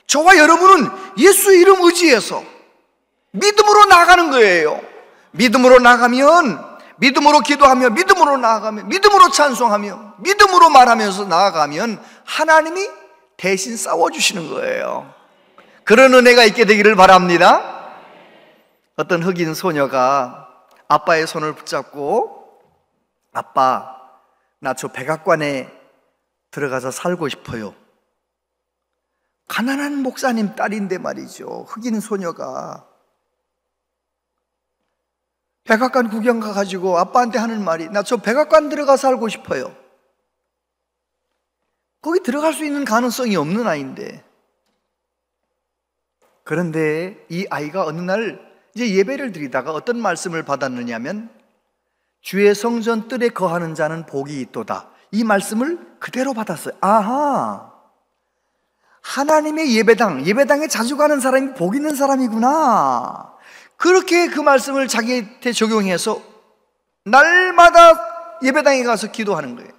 저와 여러분은 예수 이름 의지해서 믿음으로 나아가는 거예요. 믿음으로 나가면, 믿음으로 기도하며, 믿음으로 나아가며, 믿음으로 찬송하며, 믿음으로 말하면서 나아가면 하나님이 대신 싸워주시는 거예요. 그런 은혜가 있게 되기를 바랍니다. 어떤 흑인 소녀가 아빠의 손을 붙잡고, 아빠, 나 저 백악관에 들어가서 살고 싶어요. 가난한 목사님 딸인데 말이죠. 흑인 소녀가 백악관 구경 가가지고 아빠한테 하는 말이, 나 저 백악관 들어가 살고 싶어요. 거기 들어갈 수 있는 가능성이 없는 아이인데. 그런데 이 아이가 어느 날 이제 예배를 드리다가 어떤 말씀을 받았느냐면, 주의 성전 뜰에 거하는 자는 복이 있도다. 이 말씀을 그대로 받았어요. 아하, 하나님의 예배당에 자주 가는 사람이 복 있는 사람이구나. 그렇게 그 말씀을 자기한테 적용해서 날마다 예배당에 가서 기도하는 거예요.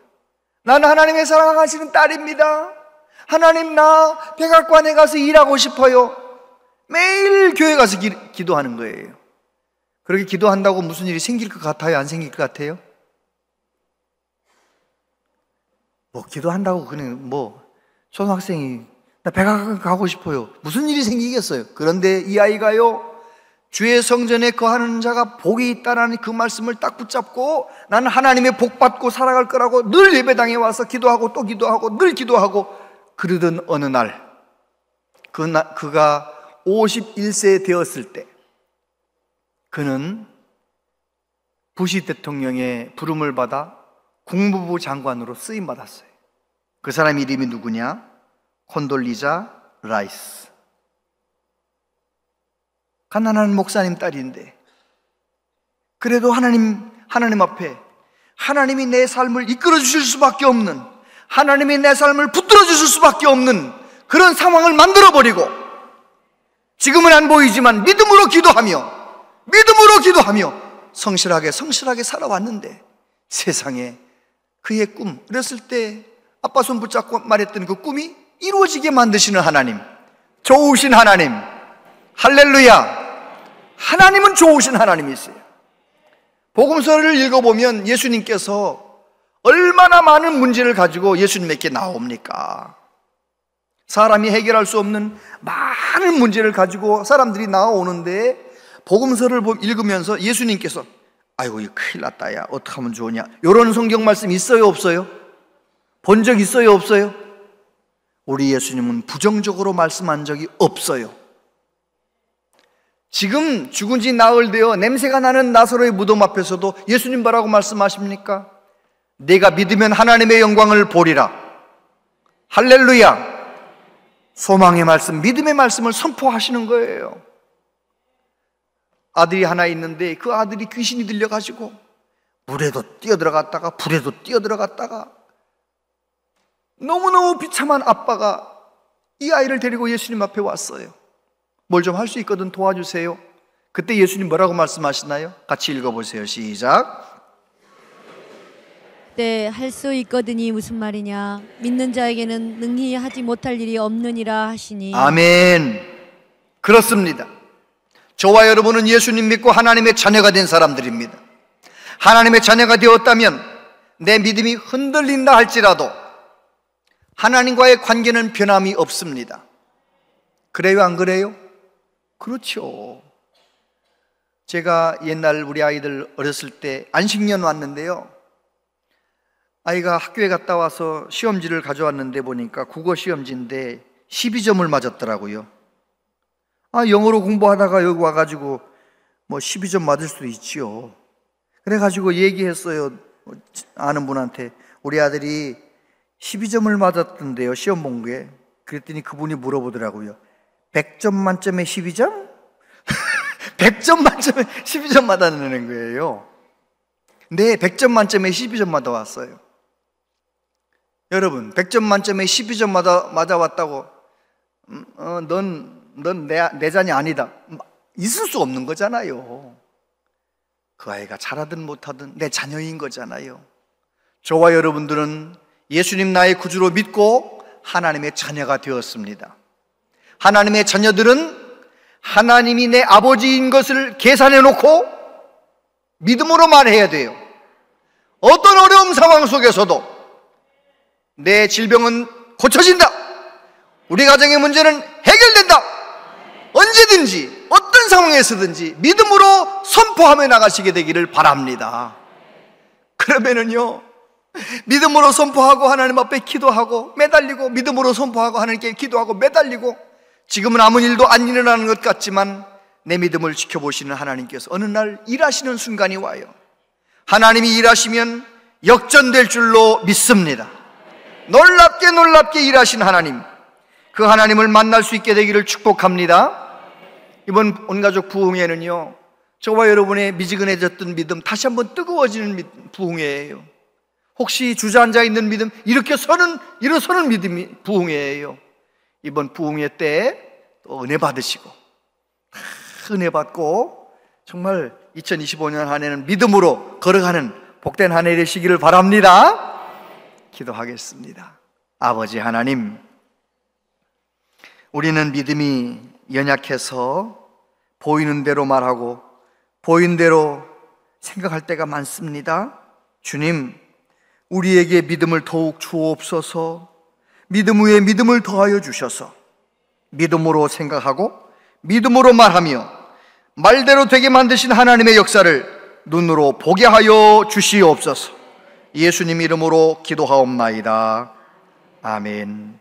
나는 하나님의 사랑하시는 딸입니다. 하나님, 나 백악관에 가서 일하고 싶어요. 매일 교회 가서 기도하는 거예요. 그렇게 기도한다고 무슨 일이 생길 것 같아요? 안 생길 것 같아요? 뭐 기도한다고 그냥 초등학생이 나 백악관 가고 싶어요. 무슨 일이 생기겠어요? 그런데 이 아이가요, 주의 성전에 거하는 자가 복이 있다라는 그 말씀을 딱 붙잡고, 나는 하나님의 복 받고 살아갈 거라고 늘 예배당에 와서 기도하고 또 기도하고 늘 기도하고 그러던 어느 날, 그가 51세 되었을 때, 그는 부시 대통령의 부름을 받아 국무부 장관으로 쓰임 받았어요. 그 사람 이름이 누구냐? 콘돌리자 라이스. 가난한 목사님 딸인데, 그래도 하나님 앞에 하나님이 내 삶을 이끌어 주실 수밖에 없는, 하나님이 내 삶을 붙들어 주실 수밖에 없는 그런 상황을 만들어 버리고, 지금은 안 보이지만 믿음으로 기도하며 성실하게 살아왔는데, 세상에 그의 꿈, 어렸을 때 아빠 손 붙잡고 말했던 그 꿈이 이루어지게 만드시는 하나님, 좋으신 하나님, 할렐루야. 하나님은 좋으신 하나님이세요. 복음서를 읽어보면 예수님께서 얼마나 많은 문제를 가지고 예수님에게 나옵니까? 사람이 해결할 수 없는 많은 문제를 가지고 사람들이 나오는데, 복음서를 읽으면서 예수님께서 아이고 이거 큰일 났다, 야 어떻게 하면 좋으냐, 이런 성경 말씀 있어요 없어요? 본 적 있어요 없어요? 우리 예수님은 부정적으로 말씀한 적이 없어요. 지금 죽은 지 나흘 되어 냄새가 나는 나사로의 무덤 앞에서도 예수님 뭐라고 말씀하십니까? 내가 믿으면 하나님의 영광을 보리라. 할렐루야. 소망의 말씀, 믿음의 말씀을 선포하시는 거예요. 아들이 하나 있는데 그 아들이 귀신이 들려가지고 물에도 뛰어들어갔다가 불에도 뛰어들어갔다가 너무너무 비참한 아빠가 이 아이를 데리고 예수님 앞에 왔어요. 뭘 좀 할 수 있거든 도와주세요. 그때 예수님 뭐라고 말씀하시나요? 같이 읽어보세요. 시작. 네, 할 수 있거든이 무슨 말이냐? 믿는 자에게는 능히 하지 못할 일이 없느니라 하시니. 아멘. 그렇습니다. 저와 여러분은 예수님 믿고 하나님의 자녀가 된 사람들입니다. 하나님의 자녀가 되었다면 내 믿음이 흔들린다 할지라도 하나님과의 관계는 변함이 없습니다. 그래요, 안 그래요? 그렇죠. 제가 옛날 우리 아이들 어렸을 때 안식년 왔는데요, 아이가 학교에 갔다 와서 시험지를 가져왔는데 보니까 국어 시험지인데 12점을 맞았더라고요. 영어로 공부하다가 여기 와가지고 뭐 12점 맞을 수도 있지요. 그래가지고 얘기했어요. 아는 분한테 우리 아들이 12점을 맞았던데요, 시험 본게. 그랬더니 그분이 물어보더라고요. 100점 만점에 12점? 100점 만점에 12점 맞았는 거예요. 네, 100점 만점에 12점 맞아왔어요. 여러분, 100점 만점에 12점 맞아왔다고 넌 내 자녀 아니다, 있을 수 없는 거잖아요. 그 아이가 잘하든 못하든 내 자녀인 거잖아요. 저와 여러분들은 예수님 나의 구주로 믿고 하나님의 자녀가 되었습니다. 하나님의 자녀들은 하나님이 내 아버지인 것을 계산해 놓고 믿음으로 말해야 돼요. 어떤 어려운 상황 속에서도 내 질병은 고쳐진다, 우리 가정의 문제는 해결된다, 언제든지 어떤 상황에서든지 믿음으로 선포하며 나가시게 되기를 바랍니다. 그러면은요, 믿음으로 선포하고 하나님 앞에 기도하고 매달리고, 믿음으로 선포하고 하나님께 기도하고 매달리고, 지금은 아무 일도 안 일어나는 것 같지만 내 믿음을 지켜보시는 하나님께서 어느 날 일하시는 순간이 와요. 하나님이 일하시면 역전될 줄로 믿습니다. 놀랍게 일하신 하나님, 그 하나님을 만날 수 있게 되기를 축복합니다. 이번 온가족 부흥회는요, 저와 여러분의 미지근해졌던 믿음 다시 한번 뜨거워지는 부흥회예요. 혹시 주저앉아 있는 믿음 일어서는 믿음이 부흥회예요. 이번 부흥회 때 또 은혜 받으시고, 은혜 받고 정말 2025년 한 해는 믿음으로 걸어가는 복된 한 해 되시기를 바랍니다. 기도하겠습니다. 아버지 하나님, 우리는 믿음이 연약해서 보이는 대로 말하고 보이는 대로 생각할 때가 많습니다. 주님, 우리에게 믿음을 더욱 주옵소서. 믿음 위에 믿음을 더하여 주셔서 믿음으로 생각하고 믿음으로 말하며 말대로 되게 만드신 하나님의 역사를 눈으로 보게 하여 주시옵소서. 예수님 이름으로 기도하옵나이다. 아멘.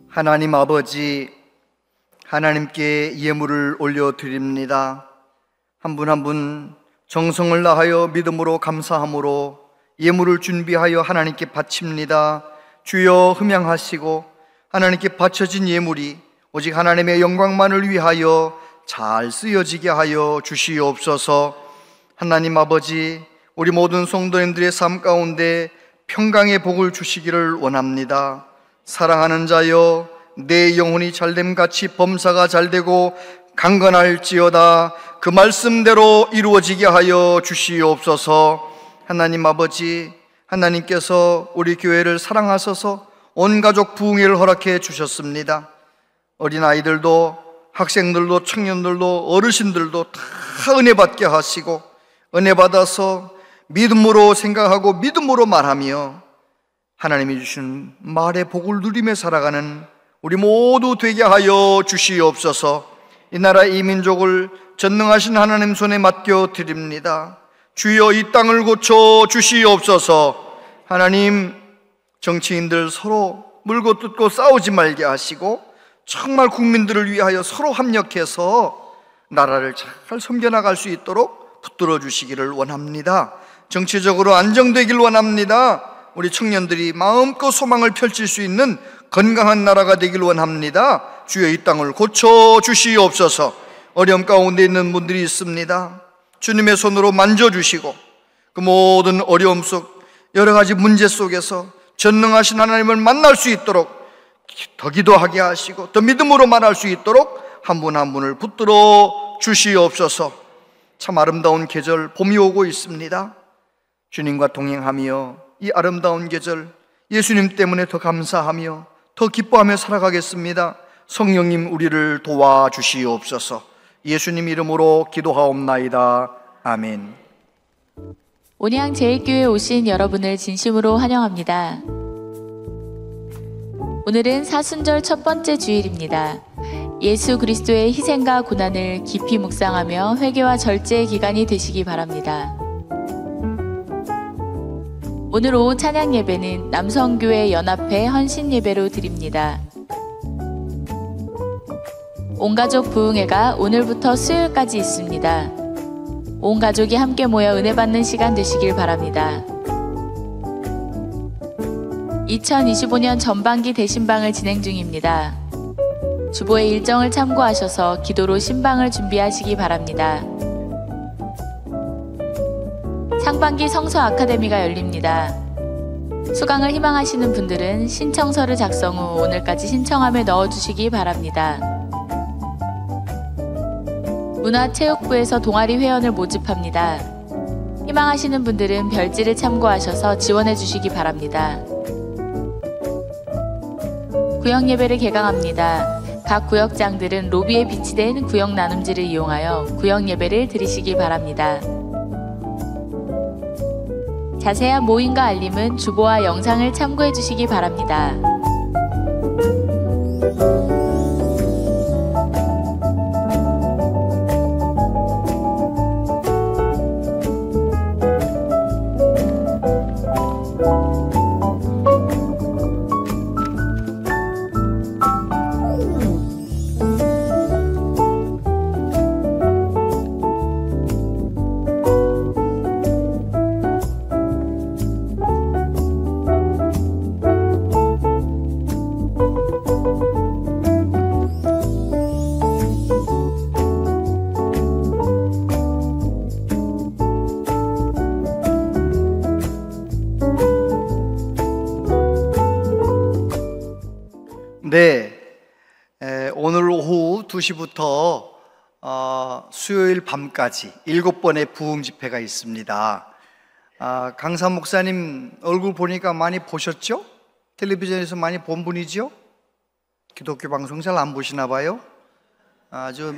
하나님 아버지, 하나님께 예물을 올려드립니다. 한 분 한 분 정성을 다하여 믿음으로 감사함으로 예물을 준비하여 하나님께 바칩니다. 주여 흠양하시고 하나님께 바쳐진 예물이 오직 하나님의 영광만을 위하여 잘 쓰여지게 하여 주시옵소서. 하나님 아버지, 우리 모든 성도님들의 삶 가운데 평강의 복을 주시기를 원합니다. 사랑하는 자여, 내 영혼이 잘됨같이 범사가 잘되고 강건할지어다. 그 말씀대로 이루어지게 하여 주시옵소서. 하나님 아버지, 하나님께서 우리 교회를 사랑하셔서 온가족 부흥회를 허락해 주셨습니다. 어린아이들도 학생들도 청년들도 어르신들도 다 은혜 받게 하시고, 은혜 받아서 믿음으로 생각하고 믿음으로 말하며 하나님이 주시는 말의 복을 누리며 살아가는 우리 모두 되게 하여 주시옵소서. 이 나라 이 민족을 전능하신 하나님 손에 맡겨 드립니다. 주여 이 땅을 고쳐 주시옵소서. 하나님, 정치인들 서로 물고 뜯고 싸우지 말게 하시고 정말 국민들을 위하여 서로 합력해서 나라를 잘 섬겨나갈 수 있도록 붙들어 주시기를 원합니다. 정치적으로 안정되길 원합니다. 우리 청년들이 마음껏 소망을 펼칠 수 있는 건강한 나라가 되길 원합니다. 주여 이 땅을 고쳐 주시옵소서. 어려움 가운데 있는 분들이 있습니다. 주님의 손으로 만져주시고 그 모든 어려움 속 여러 가지 문제 속에서 전능하신 하나님을 만날 수 있도록 더 기도하게 하시고 더 믿음으로 말할 수 있도록 한 분 한 분을 붙들어 주시옵소서. 참 아름다운 계절 봄이 오고 있습니다. 주님과 동행하며 이 아름다운 계절 예수님 때문에 더 감사하며 더 기뻐하며 살아가겠습니다. 성령님 우리를 도와주시옵소서. 예수님 이름으로 기도하옵나이다. 아멘. 온양 제일교회에 오신 여러분을 진심으로 환영합니다. 오늘은 사순절 첫 번째 주일입니다. 예수 그리스도의 희생과 고난을 깊이 묵상하며 회개와 절제의 기간이 되시기 바랍니다. 오늘 오후 찬양 예배는 남성교회 연합회 헌신 예배로 드립니다. 온가족 부흥회가 오늘부터 수요일까지 있습니다. 온 가족이 함께 모여 은혜 받는 시간 되시길 바랍니다. 2025년 전반기 대신방을 진행 중입니다. 주보의 일정을 참고하셔서 기도로 신방을 준비하시기 바랍니다. 상반기 성서 아카데미가 열립니다. 수강을 희망하시는 분들은 신청서를 작성 후 오늘까지 신청함에 넣어주시기 바랍니다. 문화체육부에서 동아리 회원을 모집합니다. 희망하시는 분들은 별지를 참고하셔서 지원해 주시기 바랍니다. 구역예배를 개강합니다. 각 구역장들은 로비에 비치된 구역 나눔지를 이용하여 구역예배를 드리시기 바랍니다. 자세한 모임과 알림은 주보와 영상을 참고해 주시기 바랍니다. 네, 오늘 오후 2시부터 수요일 밤까지 7번의 부흥 집회가 있습니다. 강사 목사님 얼굴 보니까 많이 보셨죠? 텔레비전에서 많이 본 분이죠? 기독교 방송 잘 안 보시나 봐요? 아주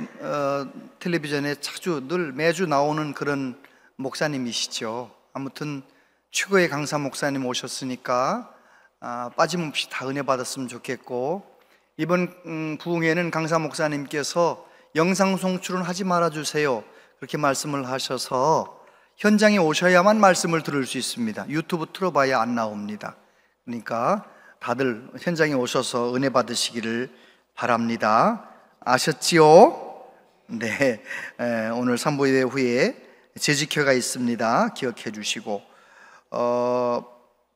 텔레비전에 자주 매주 나오는 그런 목사님이시죠. 아무튼 최고의 강사 목사님 오셨으니까 빠짐없이 다 은혜 받았으면 좋겠고, 이번 부흥회는 강사 목사님께서 영상 송출은 하지 말아주세요 그렇게 말씀을 하셔서 현장에 오셔야만 말씀을 들을 수 있습니다. 유튜브 틀어봐야 안 나옵니다. 그러니까 다들 현장에 오셔서 은혜 받으시기를 바랍니다. 아셨지요? 네, 오늘 산부 예배 후에 재직회가 있습니다. 기억해 주시고,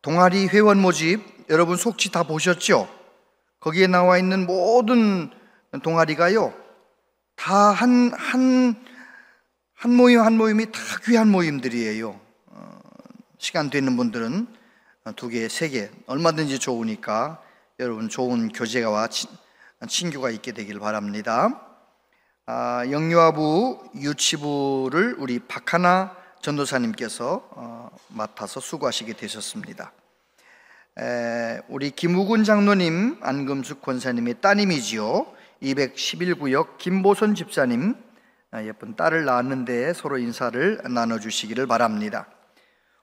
동아리 회원 모집 여러분 속지 다 보셨죠? 거기에 나와 있는 모든 동아리가요 다 한 모임 한 모임이 다 귀한 모임들이에요. 시간 되는 분들은 2개, 3개 얼마든지 좋으니까 여러분 좋은 교제와 친교가 있게 되길 바랍니다. 영유아부 유치부를 우리 박하나 전도사님께서 맡아서 수고하시게 되셨습니다. 우리 김우근 장로님, 안금숙 권사님의 따님이지요. 211구역 김보선 집사님, 예쁜 딸을 낳았는데 서로 인사를 나눠주시기를 바랍니다.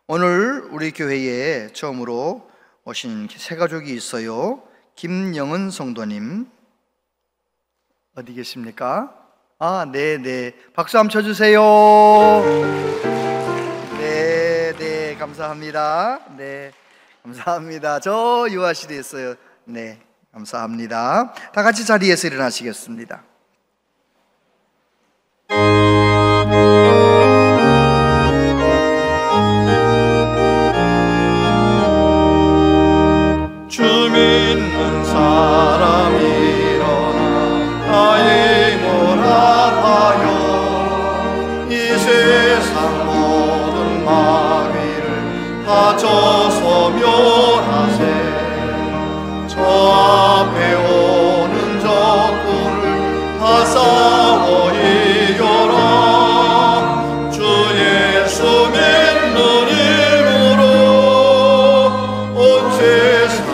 오늘 우리 교회에 처음으로 오신 세 가족이 있어요. 김영은 성도님 어디 계십니까? 네. 박수 한번 쳐주세요. 네, 감사합니다. 네, 감사합니다. 저 유아실에 있어요. 네, 감사합니다. 다 같이 자리에서 일어나시겠습니다. 주 믿는 사람 일어나 나의 힘을 합하여 이 세상 모든 마귀를 다져서 멸하세. 저 앞에 오는 적군을 다 싸워 이겨라. 주 예수 믿는 힘으로 온 세상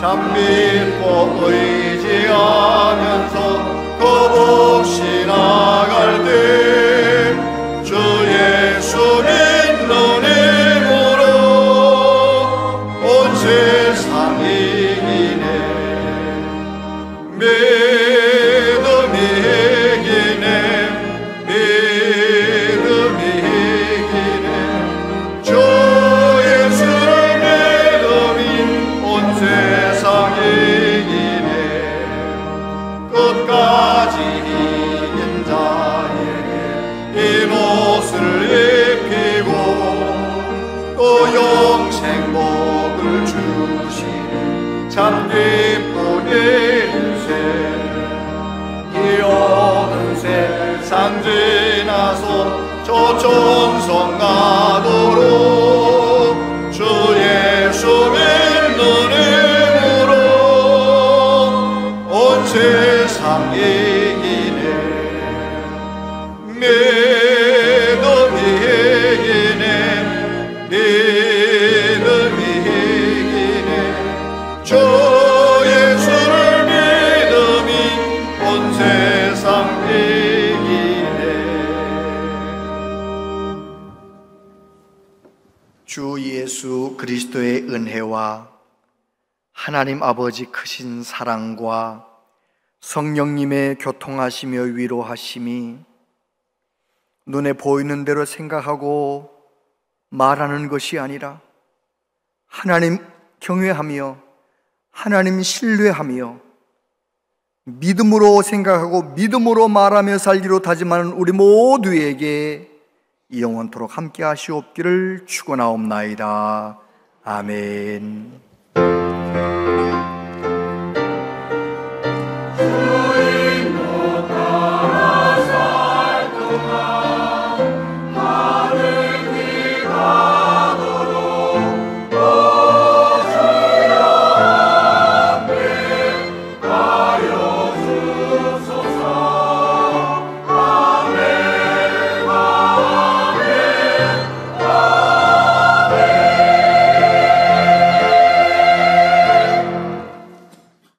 참 믿고 의지하면서 겁없이 나갈 때 주 예수 믿는 힘으로 온 세상 이기네. 믿음이 이기네. 믿음이 이기네. 주 예수를 믿음이 온 세상 이기네. 끝까지 이긴 자에게 이 옷을 입히고 또 영생 복을 주시니 참 기쁜 일세. 이 오는 세상 지나서 저 천성 가도록 주 예수 믿는 힘으로 온 세상 이기네. 믿음이 이기네. 믿음이 이기네. 주 예수를 믿음이 온 세상 이기네. 주 예수 그리스도의 은혜와 하나님 아버지 크신 사랑과 성령님의 교통하시며 위로하심이 눈에 보이는 대로 생각하고 말하는 것이 아니라 하나님 경외하며 하나님 신뢰하며 믿음으로 생각하고 믿음으로 말하며 살기로 다짐하는 우리 모두에게 영원토록 함께 하시옵기를 축원하옵나이다. 아멘.